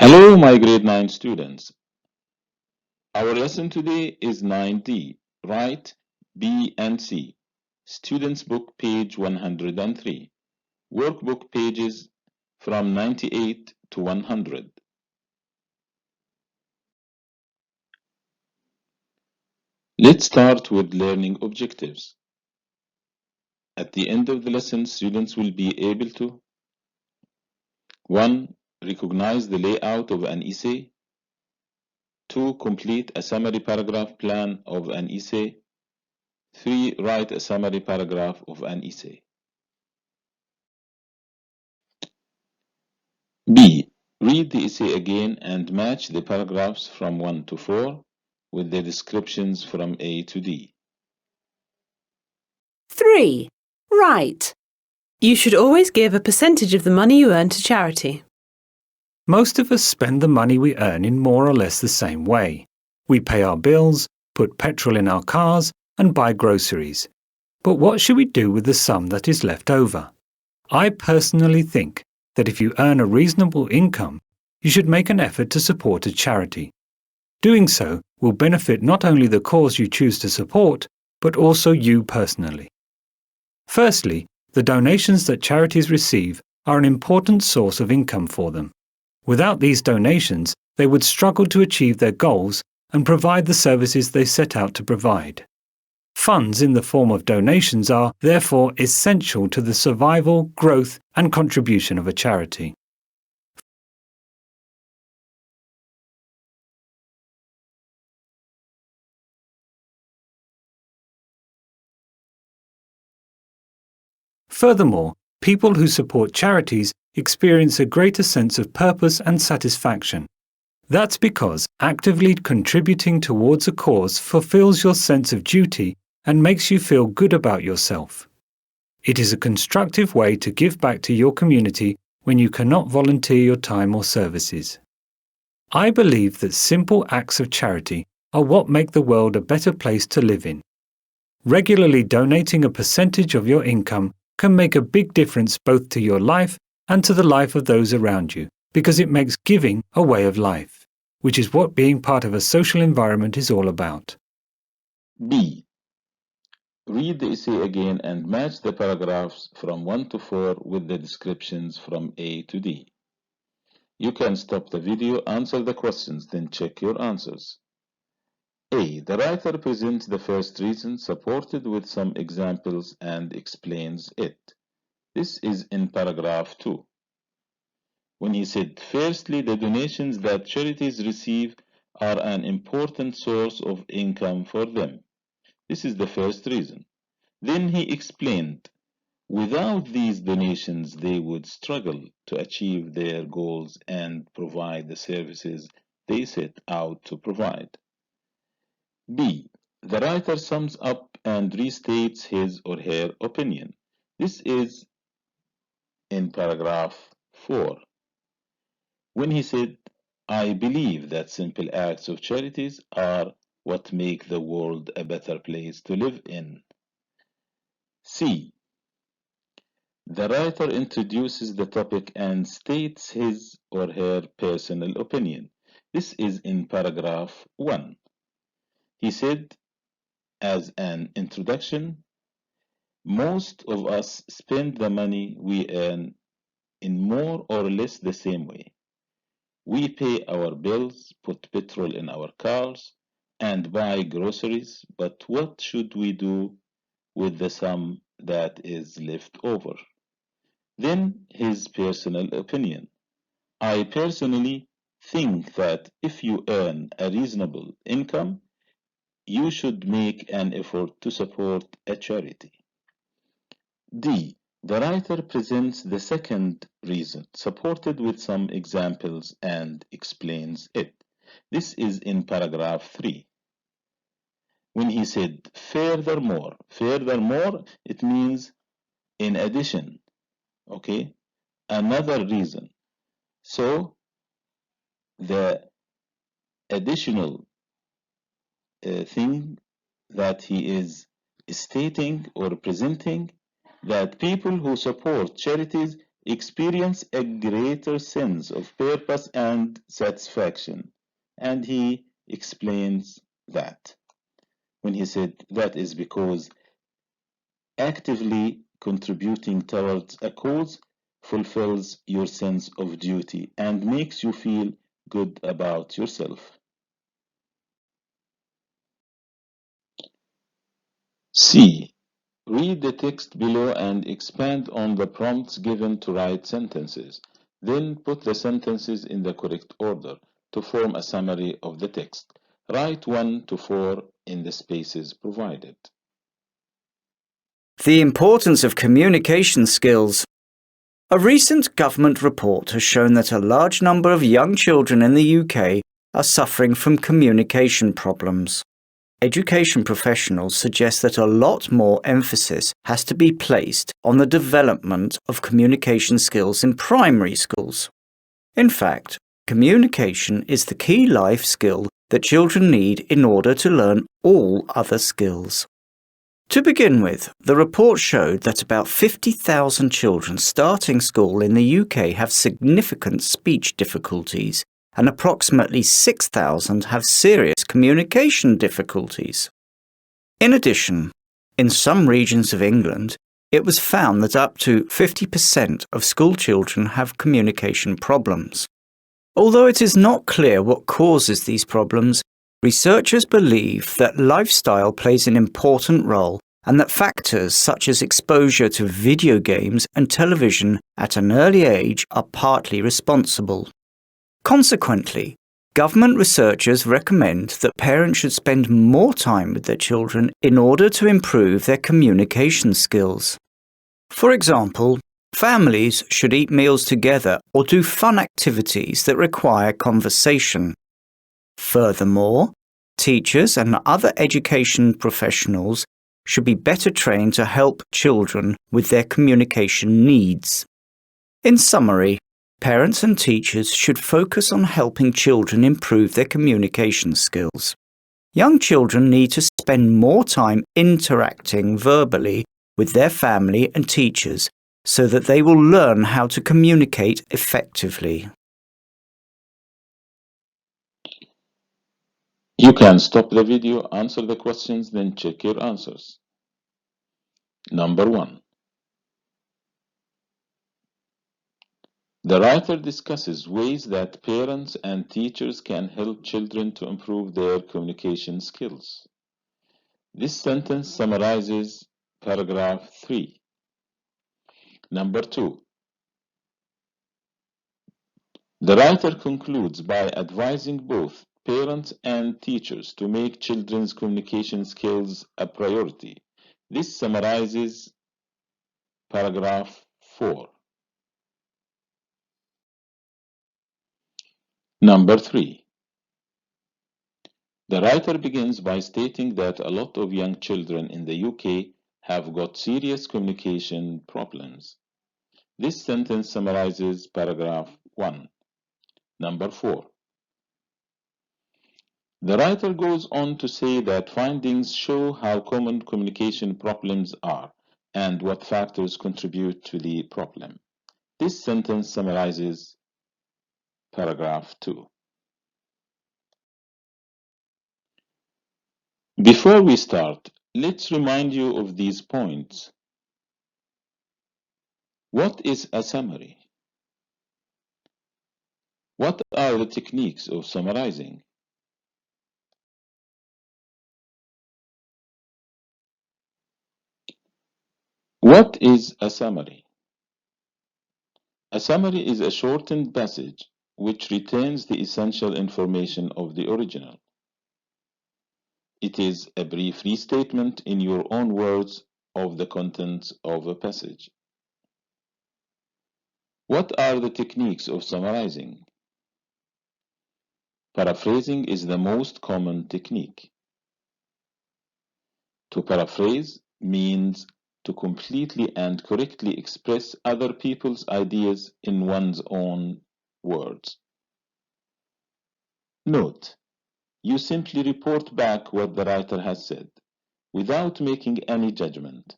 Hello, my grade 9 students. Our lesson today is 9D, Write B and C. Students Book, page 103. Workbook pages from 98 to 100. Let's start with learning objectives. At the end of the lesson, students will be able to 1. Recognize the layout of an essay. 2. Complete a summary paragraph plan of an essay. 3. Write a summary paragraph of an essay. B. Read the essay again and match the paragraphs from 1 to 4 with the descriptions from A to D. 3. Write. You should always give a percentage of the money you earn to charity. Most of us spend the money we earn in more or less the same way. We pay our bills, put petrol in our cars, and buy groceries. But what should we do with the sum that is left over? I personally think that if you earn a reasonable income, you should make an effort to support a charity. Doing so will benefit not only the cause you choose to support, but also you personally. Firstly, the donations that charities receive are an important source of income for them. Without these donations, they would struggle to achieve their goals and provide the services they set out to provide. Funds in the form of donations are, therefore, essential to the survival, growth, and contribution of a charity. Furthermore, people who support charities experience a greater sense of purpose and satisfaction. That's because actively contributing towards a cause fulfills your sense of duty and makes you feel good about yourself. It is a constructive way to give back to your community when you cannot volunteer your time or services. I believe that simple acts of charity are what make the world a better place to live in. Regularly donating a percentage of your income can make a big difference both to your life and to the life of those around you, because it makes giving a way of life, which is what being part of a social environment is all about. B. Read the essay again and match the paragraphs from 1 to 4 with the descriptions from A to D. You can stop the video, answer the questions, then check your answers. A. The writer presents the first reason supported with some examples and explains it. This is in paragraph 2. When he said, firstly, the donations that charities receive are an important source of income for them. This is the first reason. Then he explained, without these donations, they would struggle to achieve their goals and provide the services they set out to provide. B. The writer sums up and restates his or her opinion. This is in paragraph 4. When he said, I believe that simple acts of charities are what make the world a better place to live in. C. The writer introduces the topic and states his or her personal opinion. This is in paragraph 1. He said, as an introduction, most of us spend the money we earn in more or less the same way. We pay our bills, put petrol in our cars, and buy groceries, but what should we do with the sum that is left over? Then his personal opinion. I personally think that if you earn a reasonable income, you should make an effort to support a charity. D. The writer presents the second reason, supported with some examples, and explains it. This is in paragraph 3. When he said furthermore, it means in addition, okay? Another reason. So the additional thing that he is stating or presenting, that people who support charities experience a greater sense of purpose and satisfaction. And he explains that when he said that is because actively contributing towards a cause fulfills your sense of duty and makes you feel good about yourself. C. Read the text below and expand on the prompts given to write sentences. Then put the sentences in the correct order to form a summary of the text. Write 1 to 4 in the spaces provided. The importance of communication skills. A recent government report has shown that a large number of young children in the UK are suffering from communication problems. Education professionals suggest that a lot more emphasis has to be placed on the development of communication skills in primary schools. In fact, communication is the key life skill that children need in order to learn all other skills. To begin with, the report showed that about 50,000 children starting school in the UK have significant speech difficulties, and approximately 6,000 have serious communication difficulties. In addition, in some regions of England, it was found that up to 50% of school children have communication problems. Although it is not clear what causes these problems, researchers believe that lifestyle plays an important role and that factors such as exposure to video games and television at an early age are partly responsible. Consequently, government researchers recommend that parents should spend more time with their children in order to improve their communication skills. For example, families should eat meals together or do fun activities that require conversation. Furthermore, teachers and other education professionals should be better trained to help children with their communication needs. In summary, parents and teachers should focus on helping children improve their communication skills. Young children need to spend more time interacting verbally with their family and teachers so that they will learn how to communicate effectively. You can stop the video, answer the questions, then check your answers. Number 1. The writer discusses ways that parents and teachers can help children to improve their communication skills. This sentence summarizes paragraph 3. Number 2. The writer concludes by advising both parents and teachers to make children's communication skills a priority. This summarizes paragraph 4. Number 3. The writer begins by stating that a lot of young children in the UK have got serious communication problems. This sentence summarizes paragraph 1. Number 4. The writer goes on to say that findings show how common communication problems are and what factors contribute to the problem. This sentence summarizes paragraph 2. Before we start, let's remind you of these points. What is a summary? What are the techniques of summarizing? What is a summary? A summary is a shortened passage which retains the essential information of the original. It is a brief restatement in your own words of the contents of a passage. What are the techniques of summarizing? Paraphrasing is the most common technique. To paraphrase means to completely and correctly express other people's ideas in one's own words. Note: you simply report back what the writer has said, without making any judgment.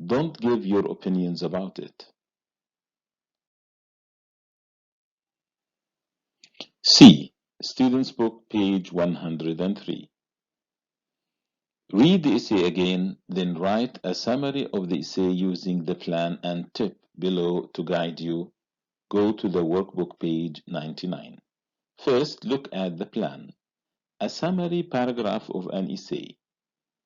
Don't give your opinions about it. C. Student's Book, page 103. Read the essay again, then write a summary of the essay using the plan and tip below to guide you. Go to the workbook, page 99. First, look at the plan. A summary paragraph of an essay.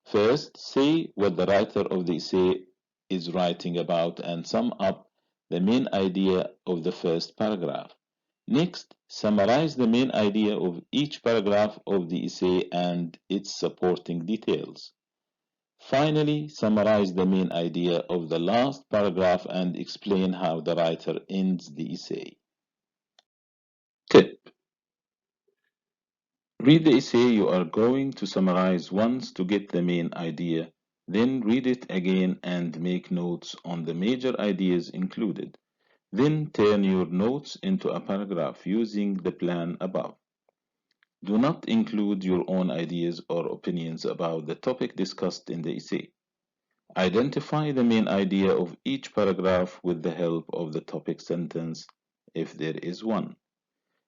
First, say what the writer of the essay is writing about and sum up the main idea of the first paragraph. Next, summarize the main idea of each paragraph of the essay and its supporting details. Finally, summarize the main idea of the last paragraph and explain how the writer ends the essay. Tip: read the essay you are going to summarize once to get the main idea, then read it again and make notes on the major ideas included. Then turn your notes into a paragraph using the plan above. Do not include your own ideas or opinions about the topic discussed in the essay. Identify the main idea of each paragraph with the help of the topic sentence, if there is one.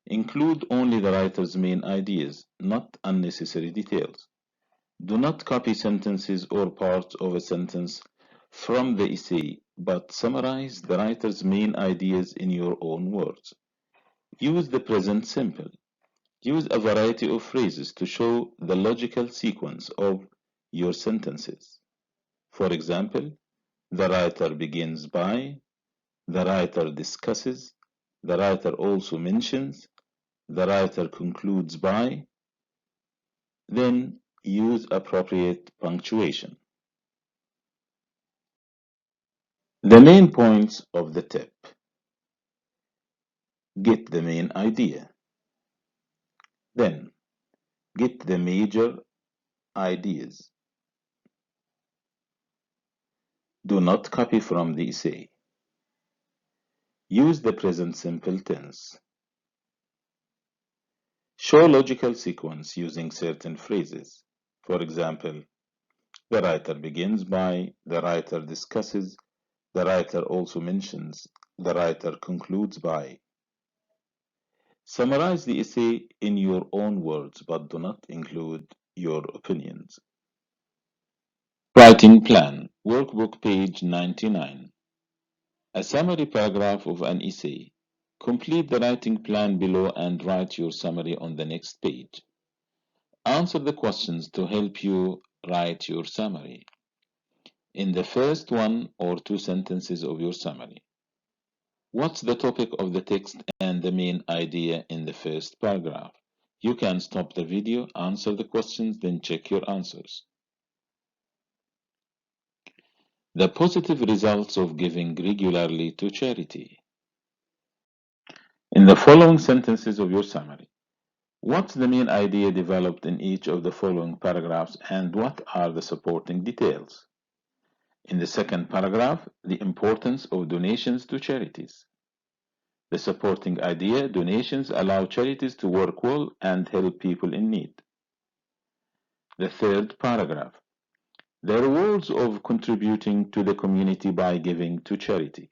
Include only the writer's main ideas, not unnecessary details. Do not copy sentences or parts of a sentence from the essay, but summarize the writer's main ideas in your own words. Use the present simple. Use a variety of phrases to show the logical sequence of your sentences. For example, the writer begins by, the writer discusses, the writer also mentions, the writer concludes by. Then use appropriate punctuation. The main points of the tip. Get the main idea. Then, get the major ideas. Do not copy from the essay. Use the present simple tense. Show logical sequence using certain phrases. For example, the writer begins by, the writer discusses, the writer also mentions, the writer concludes by. Summarize the essay in your own words, but do not include your opinions. Writing plan, workbook, page 99. A summary paragraph of an essay. Complete the writing plan below and write your summary on the next page. Answer the questions to help you write your summary. In the first one or two sentences of your summary, what's the topic of the text and the main idea in the first paragraph? You can stop the video, answer the questions, then check your answers. The positive results of giving regularly to charity. In the following sentences of your summary, what's the main idea developed in each of the following paragraphs and what are the supporting details? In the second paragraph, the importance of donations to charities. The supporting idea, donations allow charities to work well and help people in need. The third paragraph, the rewards of contributing to the community by giving to charity.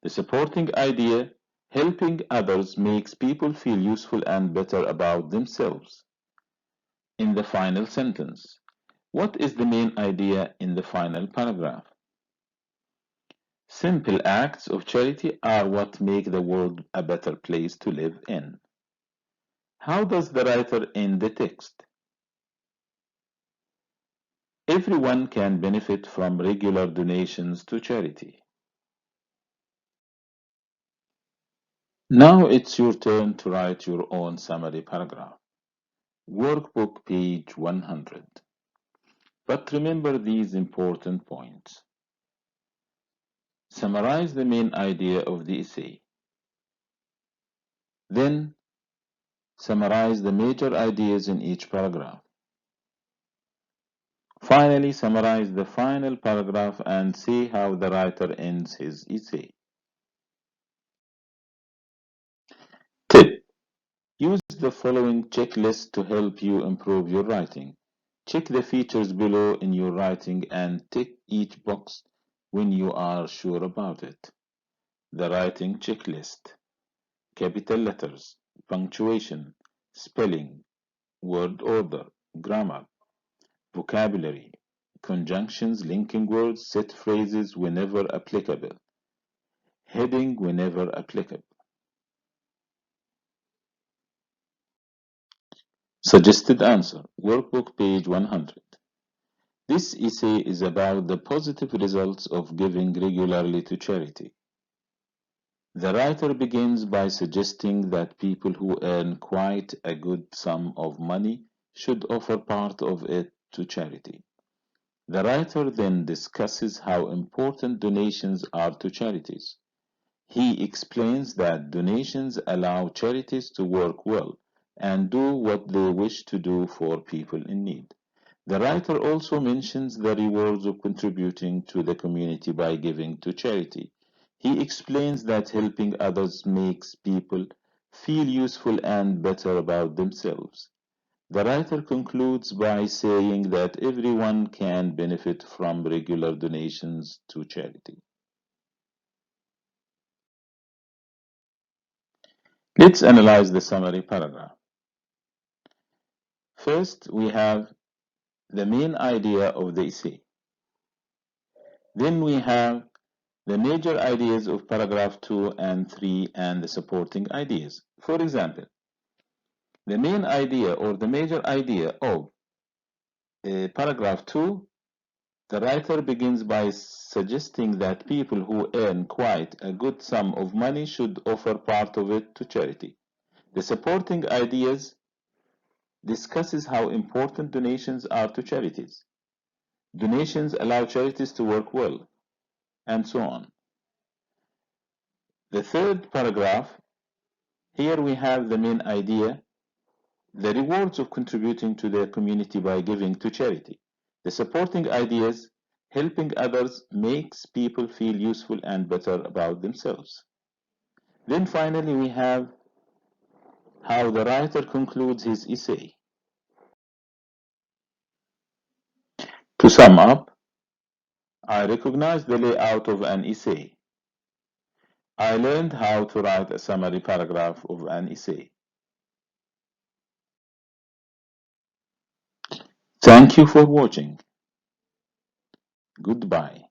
The supporting idea, helping others makes people feel useful and better about themselves. In the final sentence, what is the main idea in the final paragraph? Simple acts of charity are what make the world a better place to live in. How does the writer end the text? Everyone can benefit from regular donations to charity. Now it's your turn to write your own summary paragraph. Workbook, page 100. But remember these important points. Summarize the main idea of the essay. Then, summarize the major ideas in each paragraph. Finally, summarize the final paragraph and see how the writer ends his essay. Tip: use the following checklist to help you improve your writing. Check the features below in your writing and tick each box when you are sure about it. The writing checklist. Capital letters. punctuation, spelling, word order, grammar, vocabulary, conjunctions, linking words, set phrases whenever applicable, heading whenever applicable. Suggested answer, workbook page 100. This essay is about the positive results of giving regularly to charity. The writer begins by suggesting that people who earn quite a good sum of money should offer part of it to charity. The writer then discusses how important donations are to charities. He explains that donations allow charities to work well and do what they wish to do for people in need. The writer also mentions the rewards of contributing to the community by giving to charity. He explains that helping others makes people feel useful and better about themselves. The writer concludes by saying that everyone can benefit from regular donations to charity. Let's analyze the summary paragraph. First, we have the main idea of the essay. Then we have the major ideas of paragraph 2 and 3 and the supporting ideas. For example, the main idea or the major idea of paragraph 2, the writer begins by suggesting that people who earn quite a good sum of money should offer part of it to charity. The supporting ideas discusses how important donations are to charities. Donations allow charities to work well, and so on. The third paragraph, here we have the main idea, the rewards of contributing to the community by giving to charity. The supporting ideas, helping others makes people feel useful and better about themselves. Then finally we have how the writer concludes his essay. To sum up, I recognize the layout of an essay. I learned how to write a summary paragraph of an essay. Thank you for watching. Goodbye.